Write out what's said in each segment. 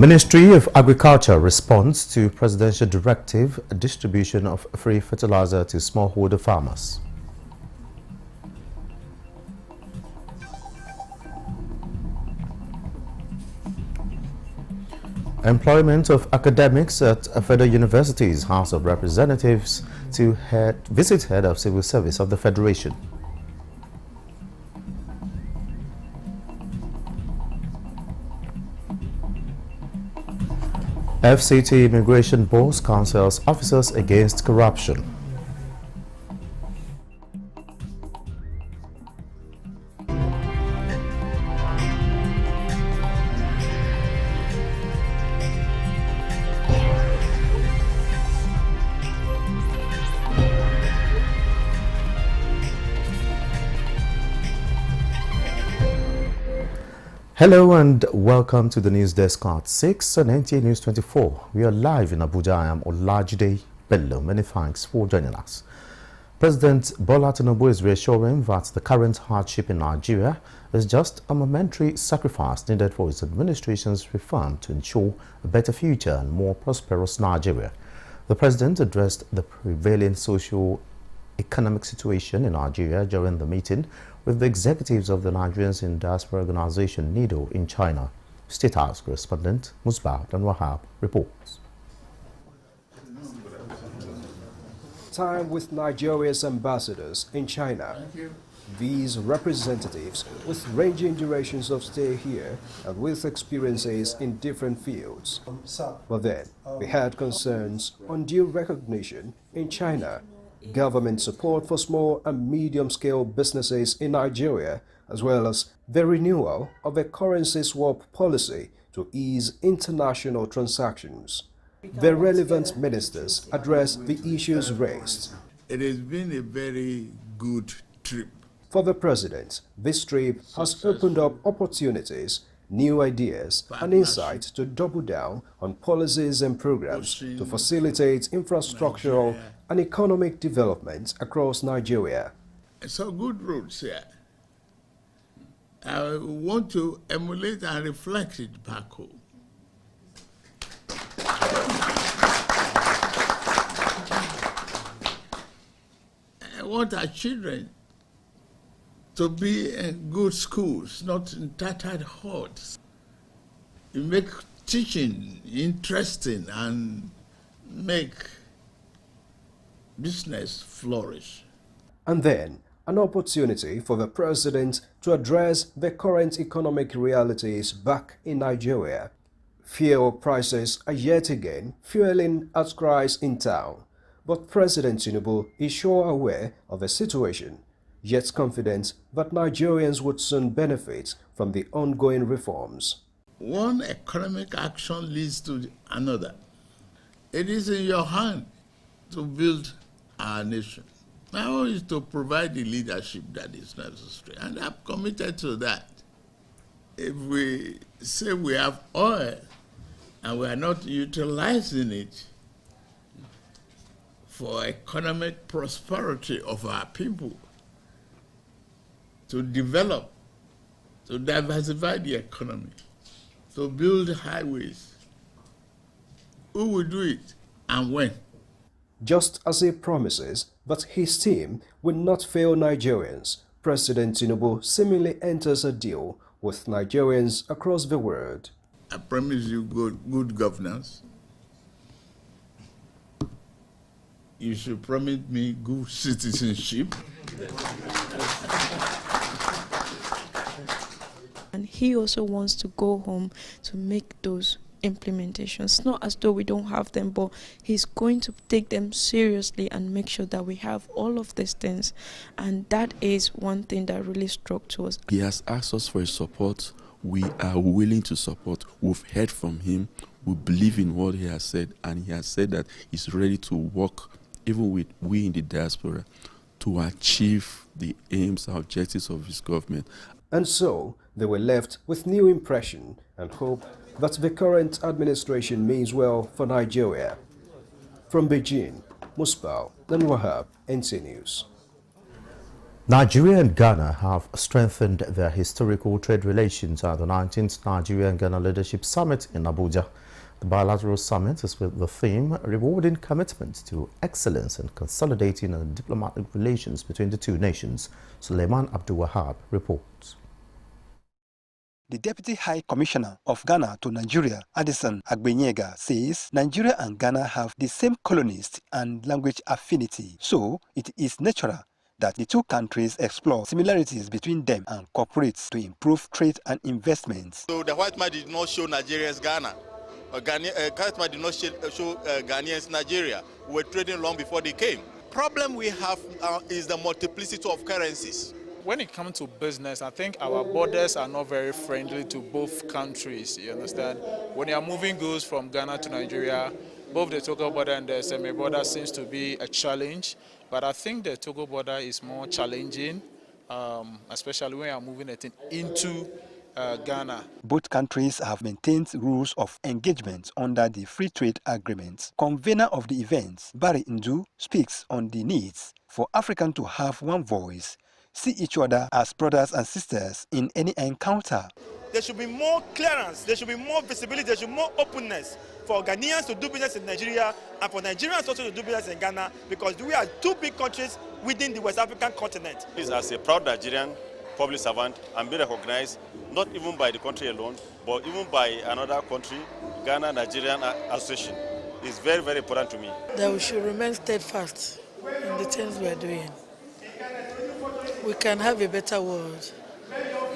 Ministry of Agriculture responds to presidential directive distribution of free fertilizer to smallholder farmers. Employment of academics at Federal University's House of Representatives to visit head of civil service of the Federation. FCT Immigration Board counsels officers against corruption. Hello and welcome to the news desk at 6 on Nta News24. We are live in Abuja. I am Olajide Bello. Many thanks for joining us. President Bola Tinubu is reassuring that the current hardship in Nigeria is just a momentary sacrifice needed for his administration's reform to ensure a better future and more prosperous Nigeria. The president addressed the prevailing socio-economic situation in Nigeria during the meeting with the executives of the Nigerians in Diaspora Organization NIDO in China. State House correspondent Musbah and Wahab reports. Time with Nigeria's ambassadors in China. These representatives with ranging durations of stay here and with experiences in different fields. But then, we had concerns on due recognition in China, government support for small and medium-scale businesses in Nigeria, as well as the renewal of a currency swap policy to ease international transactions. The relevant ministers addressed the issues raised. It has been a very good trip. For the president, this trip has opened up opportunities, new ideas and insights to double down on policies and programs to facilitate infrastructural and economic development across Nigeria. So good roads here. I want to emulate and reflect it back home. I want our children to be in good schools, not in tattered huts. You make teaching interesting and make business flourish. And then, an opportunity for the president to address the current economic realities back in Nigeria. Fuel prices are yet again fueling outcries in town, but President Tinubu is sure aware of the situation, yet confident that Nigerians would soon benefit from the ongoing reforms. One economic action leads to another. It is in your hand to build our nation. Now is to provide the leadership that is necessary, and I'm committed to that. If we say we have oil and we are not utilizing it for economic prosperity of our people, to develop, to diversify the economy, to build highways, who will do it and when? Just as he promises that his team will not fail Nigerians, President Tinubu seemingly enters a deal with Nigerians across the world. I promise you good governance. You should promise me good citizenship. And he also wants to go home to make those implementations. Not as though we don't have them, but he's going to take them seriously and make sure that we have all of these things. And that is one thing that really struck to us. He has asked us for his support. We are willing to support. We've heard from him. We believe in what he has said, and he has said that he's ready to work, even with we in the diaspora, to achieve the aims and objectives of his government. And so, they were left with new impression and hope that the current administration means well for Nigeria. From Beijing, Musbah and Wahab, Nta News. Nigeria and Ghana have strengthened their historical trade relations at the 19th Nigeria and Ghana Leadership Summit in Abuja. The bilateral summit is with the theme rewarding commitment to excellence and consolidating diplomatic relations between the two nations. Suleiman Abdul Wahab reports. The Deputy High Commissioner of Ghana to Nigeria, Addison Agbenyega, says Nigeria and Ghana have the same colonies and language affinity, so it is natural that the two countries explore similarities between them and cooperate to improve trade and investments. So the white man did not show Nigerians Ghana. White man did not show Ghanaians Nigeria. We were trading long before they came. Problem we have is the multiplicity of currencies. When it comes to business, I think our borders are not very friendly to both countries, you understand? When you are moving goods from Ghana to Nigeria, both the Togo border and the Seme border seems to be a challenge, but I think the Togo border is more challenging, especially when you are moving it into Ghana. Both countries have maintained rules of engagement under the free trade agreement. Convener of the event, Barry Ndu, speaks on the needs for Africans to have one voice, see each other as brothers and sisters in any encounter. There should be more clearance, there should be more visibility, there should be more openness for Ghanaians to do business in Nigeria and for Nigerians also to do business in Ghana, because we are two big countries within the West African continent. As a proud Nigerian public servant, I'm being recognized not even by the country alone, but even by another country, Ghana Nigerian Association. Is very, very important to me. That we should remain steadfast in the things we are doing. We can have a better world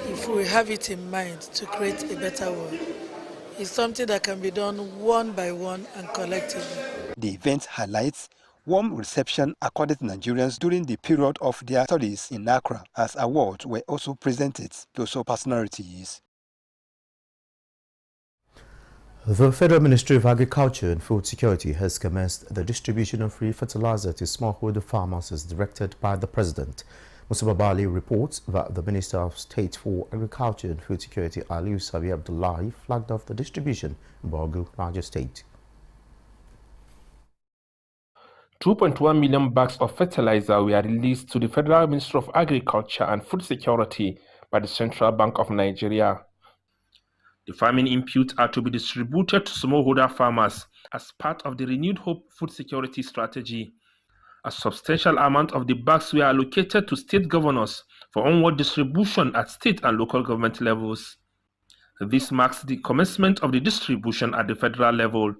if we have it in mind to create a better world. It's something that can be done one by one and collectively. The event highlights warm reception accorded to Nigerians during the period of their studies in Accra, as awards were also presented to some personalities. The Federal Ministry of Agriculture and Food Security has commenced the distribution of free fertilizer to smallholder farmers as directed by the President. Musa Babali reports that the Minister of State for Agriculture and Food Security, Aliyu Sabi Abdullahi, flagged off the distribution in Borgu, Niger State. 2.1 million bags of fertilizer were released to the Federal Ministry of Agriculture and Food Security by the Central Bank of Nigeria. The farming inputs are to be distributed to smallholder farmers as part of the Renewed Hope Food Security Strategy. A substantial amount of the bags were allocated to state governors for onward distribution at state and local government levels. This marks the commencement of the distribution at the federal level.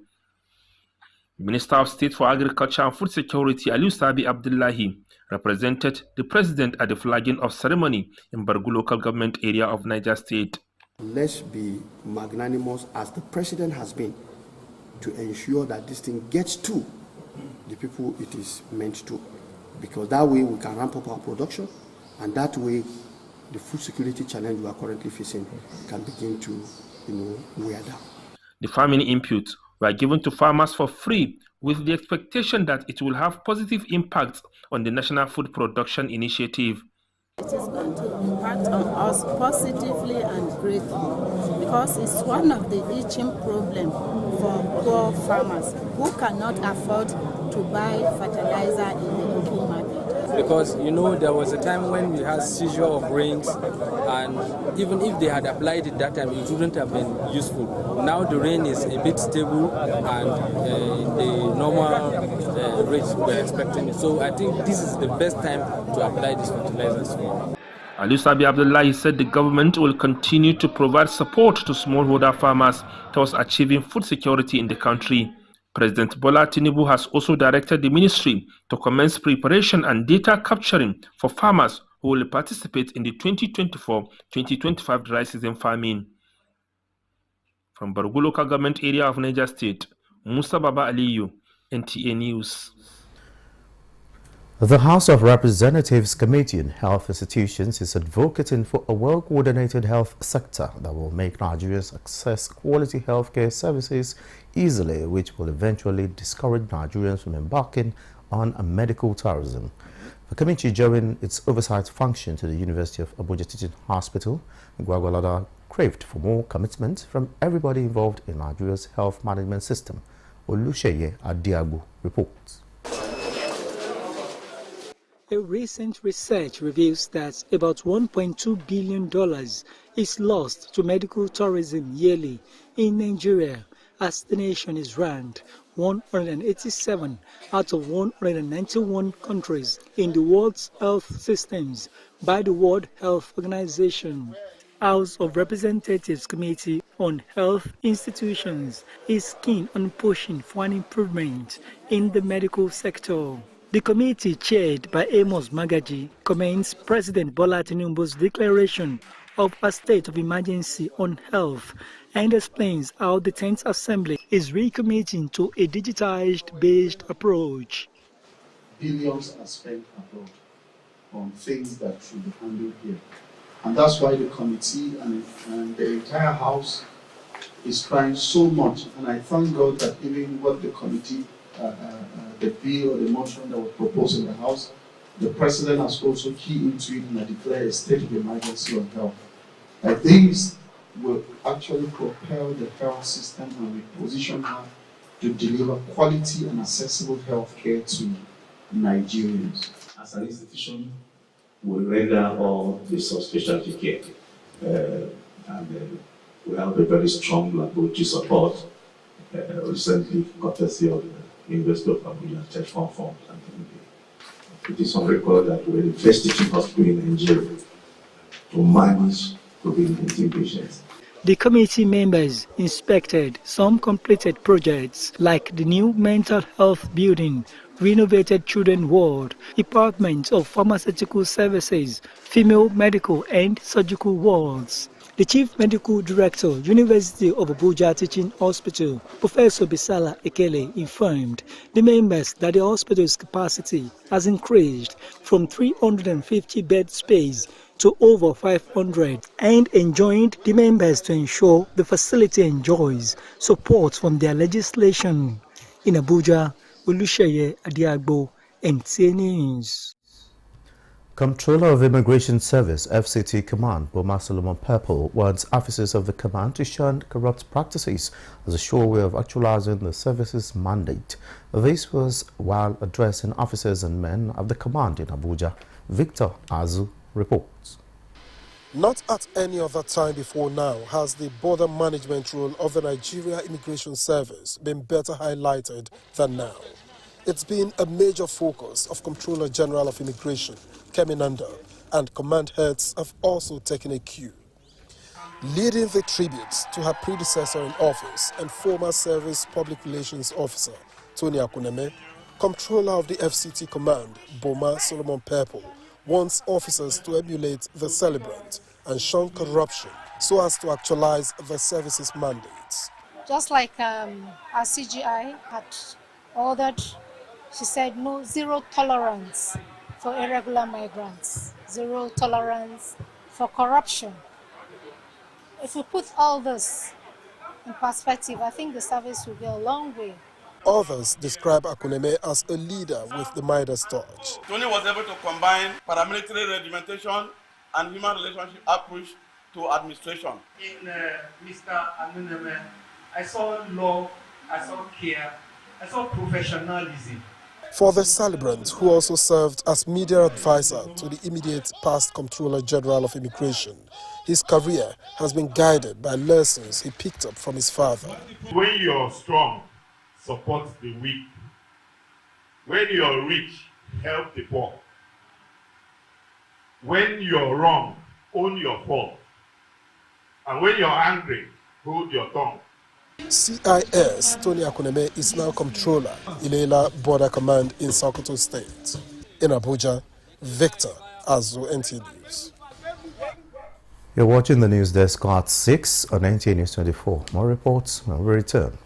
The Minister of State for Agriculture and Food Security, Aliyu Sabi Abdullahi, represented the President at the flagging of ceremony in Borgu local government area of Niger State. Let's be magnanimous, as the President has been, to ensure that this thing gets to the people it is meant to, because that way we can ramp up our production, and that way the food security challenge we are currently facing can begin to, wear down. The farming inputs were given to farmers for free, with the expectation that it will have positive impacts on the National Food Production Initiative. It is going to impact on us positively and greatly, because it's one of the itching problems for poor farmers who cannot afford to buy fertilizer in the local market. Because, there was a time when we had seizure of rains, and even if they had applied it that time, it wouldn't have been useful. Now the rain is a bit stable, and the normal rates we're expecting. So I think this is the best time to apply these fertilizers. Aliyu Sabi Abdullahi said the government will continue to provide support to smallholder farmers towards achieving food security in the country. President Bola Tinubu has also directed the ministry to commence preparation and data capturing for farmers who will participate in the 2024-2025 dry season farming. From Borgu local government area of Niger State, Musa Baba Aliyu, Nta News. The House of Representatives Committee on Health Institutions is advocating for a well-coordinated health sector that will make Nigerians access quality healthcare services easily, which will eventually discourage Nigerians from embarking on a medical tourism. The committee, during its oversight function to the University of Abuja Teaching Hospital, Gwagwalada, craved for more commitment from everybody involved in Nigeria's health management system. Olusheye Adiagu reports. A recent research reveals that about $1.2 billion is lost to medical tourism yearly in Nigeria, as the nation is ranked 187 out of 191 countries in the world's health systems by the World Health Organization. House of Representatives Committee on Health Institutions is keen on pushing for an improvement in the medical sector. The committee, chaired by Amos Magaji, commends President Bola Tinubu's declaration of a state of emergency on health and explains how the 10th Assembly is recommitting to a digitized-based approach. Billions are spent abroad on things that should be handled here. And that's why the committee and the entire House is trying so much. And I thank God that even what the committee, the bill or the motion that was proposed in the House, the President has also keyed into it and declared a state of emergency on health. Like these will actually propel the health system and reposition her to deliver quality and accessible health care to Nigerians. As an institution, we render all this specialty care. And we have a very strong laboratory support. Recently, courtesy of the University of Abuja, Techfund Fund. It is on record that we're the first teaching hospital in Nigeria to manage COVID-19 patients. The committee members inspected some completed projects like the new mental health building, renovated children ward, departments of pharmaceutical services, female medical and surgical wards. The Chief Medical Director, University of Abuja Teaching Hospital, Professor Bisala Ekele, informed the members that the hospital's capacity has increased from 350 bed space to over 500 and enjoined the members to ensure the facility enjoys support from their legislation. In Abuja, Olusheye Adiagbo, Nta News. Comptroller of Immigration Service, FCT Command, Boma Solomon Purple, warns officers of the command to shun corrupt practices as a sure way of actualizing the service's mandate. This was while addressing officers and men of the command in Abuja. Victor Azu reports. Not at any other time before now has the border management role of the Nigeria Immigration Service been better highlighted than now. It's been a major focus of Comptroller General of Immigration, Kemi Nanda, and command heads have also taken a cue. Leading the tributes to her predecessor in office and former Service Public Relations Officer, Tony Akuneme, Comptroller of the FCT Command, Boma Solomon Purple, wants officers to emulate the celebrant and shun corruption so as to actualize the service's mandates. Just like our CGI had ordered, she said no, zero tolerance for irregular migrants, zero tolerance for corruption. If we put all this in perspective, I think the service will go a long way. Others describe Akuneme as a leader with the Midas touch. Tony was able to combine paramilitary regimentation and human relationship approach to administration. In Mr. Akuneme, I saw love, I saw care, I saw professionalism. For the celebrant, who also served as media advisor to the immediate past Comptroller General of Immigration, his career has been guided by lessons he picked up from his father. When you're strong, support the weak. When you're rich, help the poor. When you're wrong, own your fault. And when you're angry, hold your tongue. CIS Tony Akuneme is now Comptroller, Ilela Border Command in Sokoto State. In Abuja, Victor Azu, Nta News. You're watching the news desk at 6 on Nta News 24. More reports when we return.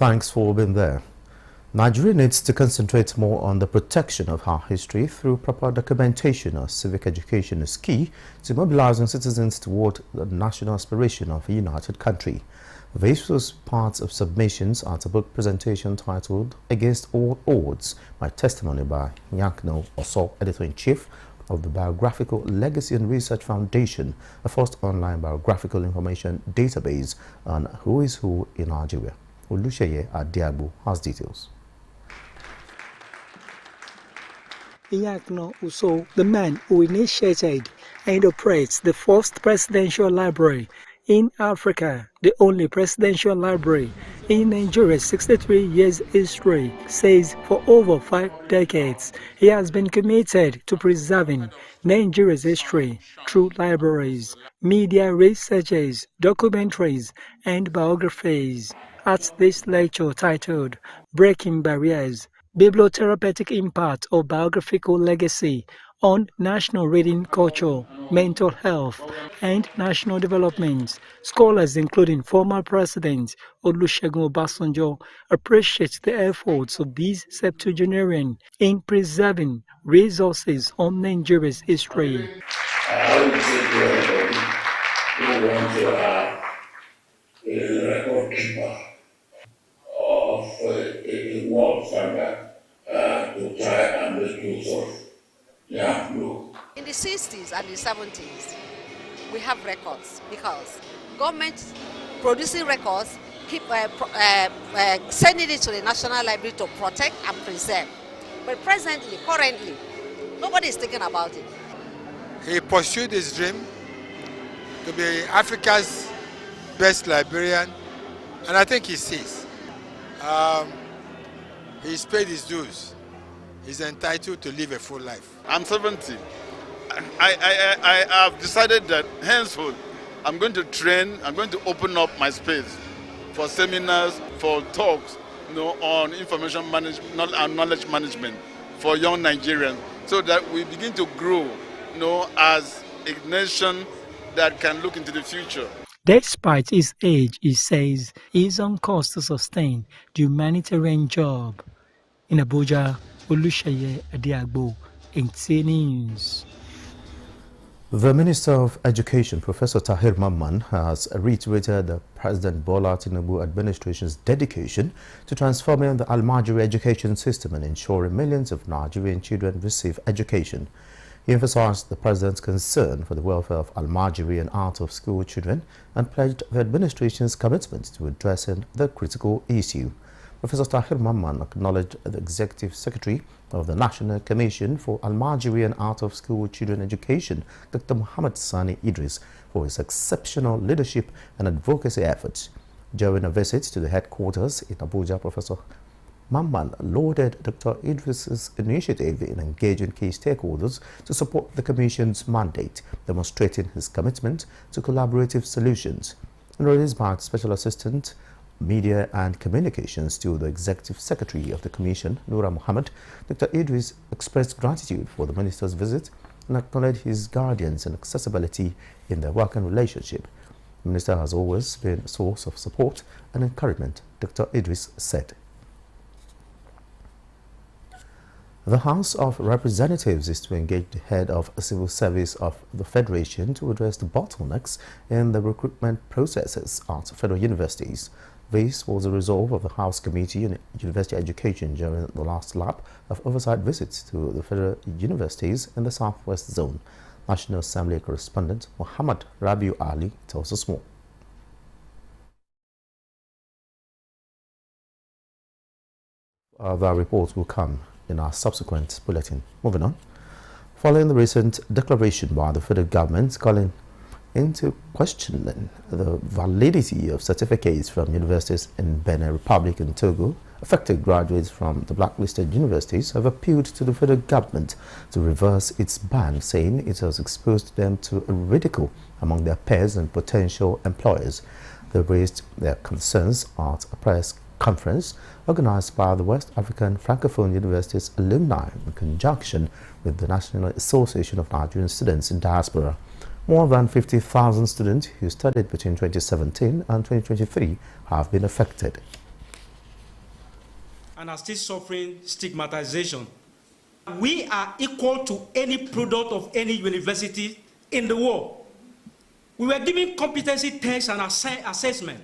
Thanks for being there. Nigeria needs to concentrate more on the protection of our history through proper documentation of civic education is key to mobilizing citizens toward the national aspiration of a united country. This was part of submissions at a book presentation titled Against All Odds, My Testimony by Nta News24, Editor-in-Chief of the Biographical Legacy and Research Foundation, a first online biographical information database on who is who in Nigeria. Olusheye Adiagbo has details. Nta News24, the man who initiated and operates the first presidential library in Africa, the only presidential library in Nigeria's 63 years history, says for over 5 decades he has been committed to preserving Nigeria's history through libraries, media researches, documentaries, and biographies. At this lecture titled Breaking Barriers, Bibliotherapeutic Impact of Biographical Legacy on National Reading Culture, Mental Health, and National Development, scholars including former President Olusegun Obasanjo appreciate the efforts of these septuagenarians in preserving resources on Nigeria's history. I would say to everybody who wants to have a record keeper of a world standard to try and make use of. In the 60s and the 70s, we have records because government producing records keep sending it to the National Library to protect and preserve. But presently, currently, nobody is thinking about it. He pursued his dream to be Africa's best librarian, and I think he sees. He's paid his dues. He's entitled to live a full life. I'm 70. I have decided that henceforth I'm going to train, I'm going to open up my space for seminars, for talks, on information management and knowledge management for young Nigerians, so that we begin to grow, as a nation that can look into the future. Despite his age, he says he is on course to sustain the humanitarian job. In Abuja, Olusheye Adiagbo, Nta News. The Minister of Education, Professor Tahir Mamman, has reiterated the President Bola Tinubu administration's dedication to transforming the Almajiri education system and ensuring millions of Nigerian children receive education. He emphasized the President's concern for the welfare of Almajiri and out-of-school children and pledged the administration's commitment to addressing the critical issue. Professor Tahir Mamman acknowledged the Executive Secretary of the National Commission for Almajiri and Out-of-School Children Education, Dr. Muhammad Sani Idris, for his exceptional leadership and advocacy efforts. During a visit to the headquarters in Abuja, Professor Mamman lauded Dr. Idris's initiative in engaging key stakeholders to support the Commission's mandate, demonstrating his commitment to collaborative solutions. Released by Special Assistant Media and Communications to the Executive Secretary of the Commission, Noura Mohammed, Dr. Idris expressed gratitude for the Minister's visit and acknowledged his guidance and accessibility in their working relationship. The Minister has always been a source of support and encouragement, Dr. Idris said. The House of Representatives is to engage the head of civil service of the Federation to address the bottlenecks in the recruitment processes at federal universities. This was a result of the House Committee on University Education during the last lap of oversight visits to the federal universities in the Southwest Zone. National Assembly correspondent Muhammad Rabiu Ali tells us more. The report will come in our subsequent bulletin. Moving on. Following the recent declaration by the federal government calling into questioning the validity of certificates from universities in Benin Republic and Togo, affected graduates from the blacklisted universities have appealed to the federal government to reverse its ban, saying it has exposed them to ridicule among their peers and potential employers. They raised their concerns at a press conference organized by the West African Francophone Universities alumni in conjunction with the National Association of Nigerian Students in Diaspora. More than 50,000 students who studied between 2017 and 2023 have been affected. and are still suffering stigmatization. We are equal to any product of any university in the world. We were given competency tests and assessment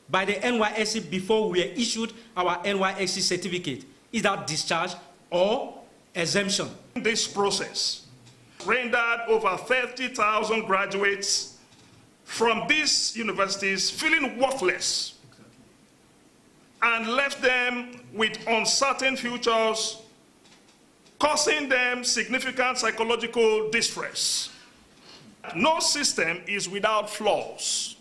by the NYSC before we were issued our NYSC certificate, either discharge or exemption. This process rendered over 30,000 graduates from these universities feeling worthless and left them with uncertain futures, causing them significant psychological distress. No system is without flaws,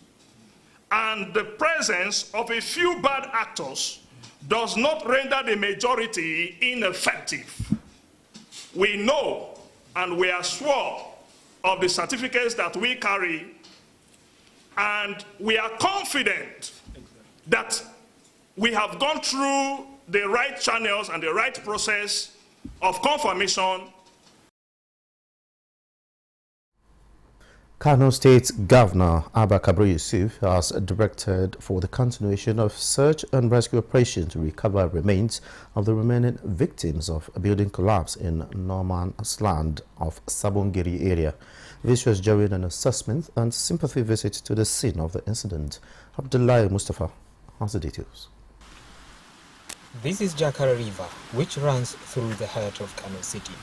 and the presence of a few bad actors does not render the majority ineffective. We know and we are sure of the certificates that we carry, and we are confident that we have gone through the right channels and the right process of confirmation. Kano State Governor Abba Kabir Yusuf has directed for the continuation of search and rescue operations to recover remains of the remaining victims of a building collapse in Norman's Land of Sabongeri area. This was during an assessment and sympathy visit to the scene of the incident. Abdullahi Mustafa has the details. This is Jakara River, which runs through the heart of Kano City.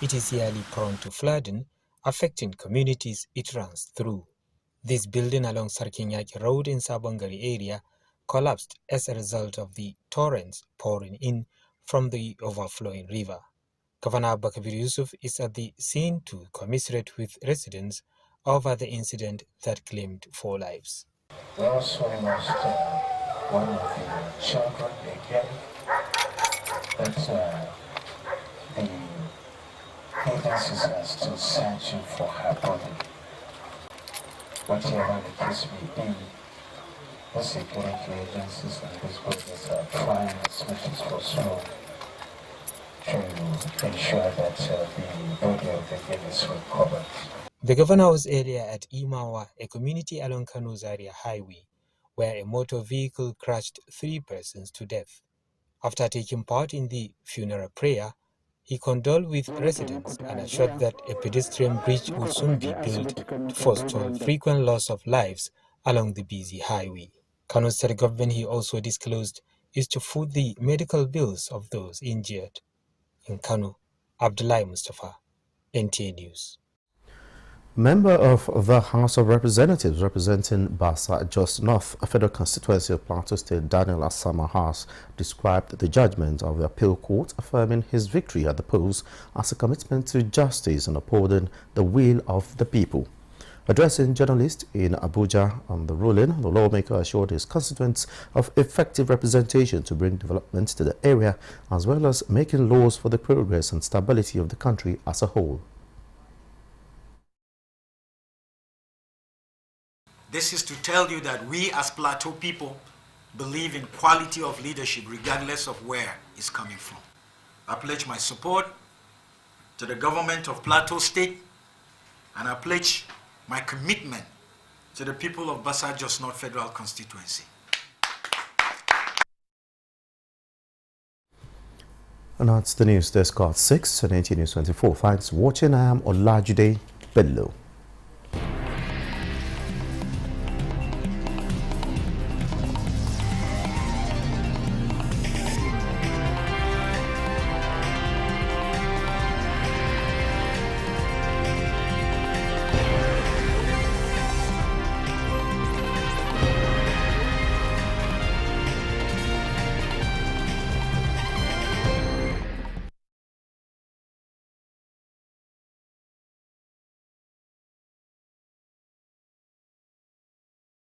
It is yearly prone to flooding, affecting communities it runs through. This building along Sarkinyaki Road in Sabongari area collapsed as a result of the torrents pouring in from the overflowing river. Governor Abba Kabir Yusuf is at the scene to commiserate with residents over the incident that claimed 4 lives. We also lost one of the children again, but the agencies are still searching for her body. Whatever the case may be, the security agencies and these bodies are trying as much as possible to ensure that the body of the girl is recovered. The governor was earlier at Imawa, a community along Kano Zaria Highway, where a motor vehicle crashed 3 persons to death. After taking part in the funeral prayer, he condoled with residents and assured that a pedestrian bridge would soon be built to forestall frequent loss of lives along the busy highway. Kano State government, he also disclosed, is to foot the medical bills of those injured. In Kano, Abdullahi Mustafa, Nta News. Member of the House of Representatives representing Basa Jos North, a federal constituency of Plateau State, Daniel Asama, has described the judgment of the appeal court affirming his victory at the polls as a commitment to justice and upholding the will of the people. Addressing journalists in Abuja on the ruling, the lawmaker assured his constituents of effective representation to bring development to the area, as well as making laws for the progress and stability of the country as a whole. This is to tell you that we as Plateau people believe in quality of leadership regardless of where it's coming from. I pledge my support to the government of Plateau State, and I pledge my commitment to the people of Basa Jos North Federal Constituency. And that's the news desk at 6 and Nta News 24. Thanks for watching. I am Olajide Bello.